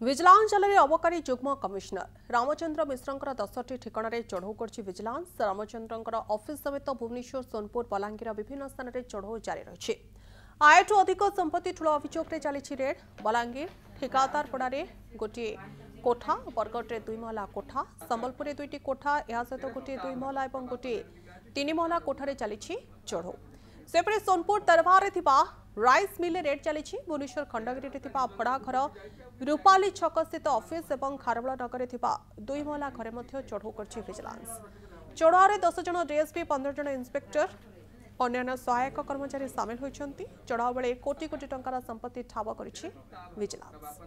विजिलांस जाल अबकारी जुग्म कमिशनर रामचंद्र मिश्र 10टी ठिकाण चढ़ऊ कर विजिलांस रामचंद्र ऑफिस समेत भुवनेश्वर सोनपुर बलांगीर विभिन्न स्थान में चढ़ऊ जारी रही। आयठू अधिक संपत्ति ठूल अभियोग चली रेड बलांगीर ठिकादारपड़े गोटे कोठा बरगढ़ 2 महला कोठा संबलपुर 2टी कोठा या सहित गोटे 2 महला और गोटे 3 महला कोठार चली चढ़ऊ सेपटे सोनपुर तरवारे राइस मिल रेड चली भुवनेश्वर खंडगिरी भड़ा घर रूपाली छक स्थित ऑफिस और खारबेल नगर 2 महला घरे चढ़ऊ कर विजिलांस चढ़ाऊ 10 जन डीएसपी 15 जन इन्स्पेक्टर अन्य सहायक कर्मचारी सामिल होती चढ़ाऊ बेले कोटी कोटी टंकार संपत्ति ठाब कर विजिलांस।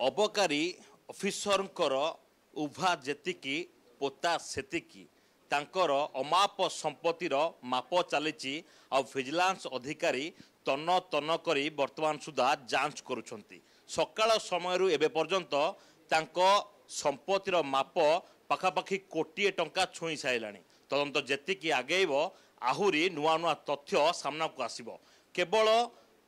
अबकारी ऑफिसर उभा जेतिकी पोता सेतिकी तांकर अमाप संपत्तिर माप चली विजिलांस अधिकारी तन तन करी वर्तमान सुधा जांच करुछंती। सकाळ समय एबे पर्यंत तांको संपत्तिर माप पाखापाखि कोटिए टंका छुई साइलानी। तदंत जेतिकी आगेब आहुरी नुआ नुआ तथ्य सामना को आसीबो। केवल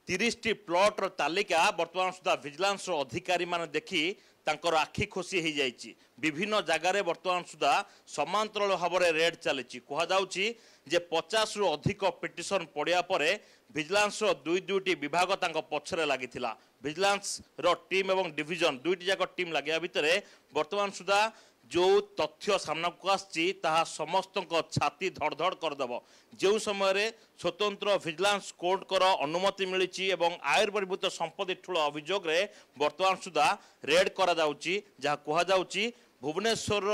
30टी प्लॉटर तालिका वर्तमान सुधा विजिलांस अधिकारी माने देखी तांकर आखि खोसी हो जाइए। विभिन्न जगार वर्तमान सुधा समांतराल भाव में रेड चली कहुच्छी जे 50 रु अधिक पिटिशन पड़ा पर विजिलांस दुईटी विभाग पछरे लगी विजिलांस टीम और डिविजन दुईटी जाक टीम लगे भितर वर्तमान सुधा जो तथ्य सामना को आसी समस्त छाती धड़धड़ करदेव। जो समय स्वतंत्र विजिलांस कोर्ट कर अनुमति मिली आयर बहिर्भूत संपत्ति ठूल अभियोग वर्तमान सुधा रेड करा जहाँ कहुच्छी भुवनेश्वर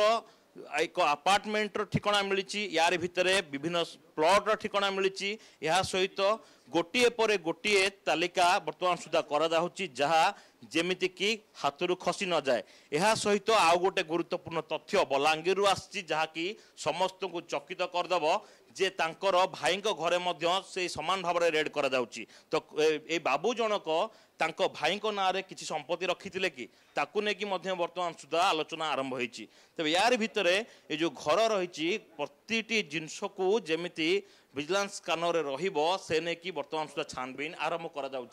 एक अपार्टमेंट ठिकाना मिली यार भितर विभिन्न प्लॉट ठिकाना मिली सहित गोटे पर गोटे तालिका वर्तमान सुधा करा जहाँ जेमिति की हाथरू खसी न जाए। यह सहित आउ गोटे गुरुत्वपूर्ण तथ्य बलांगीर आसी जहाँकि समस्त को चकित करदेव जे तांकर भाई घरे मध्य से समान भाव में रेड करा तो ए बाबू जनक तांको भाई ना रे किसी संपत्ति रखी कि ताकू नेकी वर्तमान सुधा आलोचना आरंभ होती। तबे यार भितर ये जो घर रही प्रतिटी जिनस को जेमिति विजिलांस कानून रहिबो से नेकी वर्तमान सुधा छानबीन आरंभ करा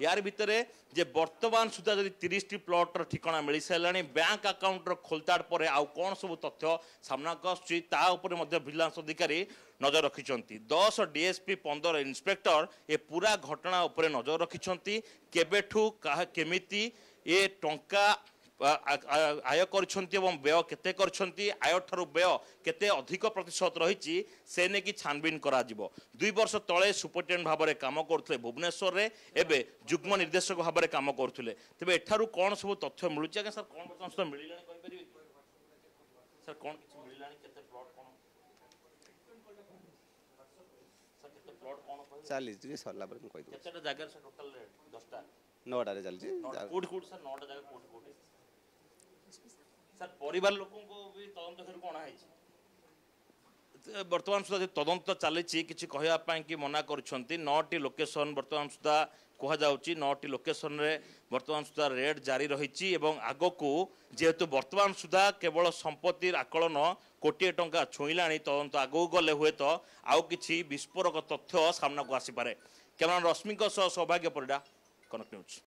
यार भितर जे वर्तमान सुधा जदि 30टी प्लॉट ठिकाना मिल सारे बैंक अकाउंट खोलताड़ पर आउ कौन सब तथ्य सामना को विजिलांस अधिकारी नजर रखिंट 10 डीएसपी 15 इन्स्पेक्टर ये पूरा घटना उपर नजर रखिंट केबेठू केमिति ये टंका आय कर व्यय केते करछंती आय ठारू व्यय केते अधिक प्रतिशत रही से नेकी छानबीन करा जिवो। 2 वर्ष तले सुपरिटेडेंट भाव में काम करते भुवनेश्वर रे एबे जुग्म निर्देशक भाव में काम करते तेज एठारू कौन सब तथ्य मिलूँ आगे सर कौन बर्तमान मिलला सर कौन किसी मिलला केते प्लॉट कौन सर केते प्लॉट कौन चालीस जी सरला पर कहि दो केते जगह से टोटल 10टा 9टा रे चलजी कोड कोड सर 9टा जगह कोड कोड सर परिवार लोकों को भी तदंत कर कोना है वर्तमान सुधा तदंत चली किसी कहवाई कि मना कर 9टी लोकेशन वर्तमान सुधा कहुच्छी 9टी लोकेशन रे वर्तमान सुधा रेड जारी रही आग को जेहेतु वर्तमान सुधा केवल संपत्ति आकलन कोटिए टंका छुईला तदंत आगू गले हुए तो आउ कि विस्फोरक तथ्य सामना को आसीपे। कैमरा रश्मि सौभाग्य परिडा कनक न्यूज।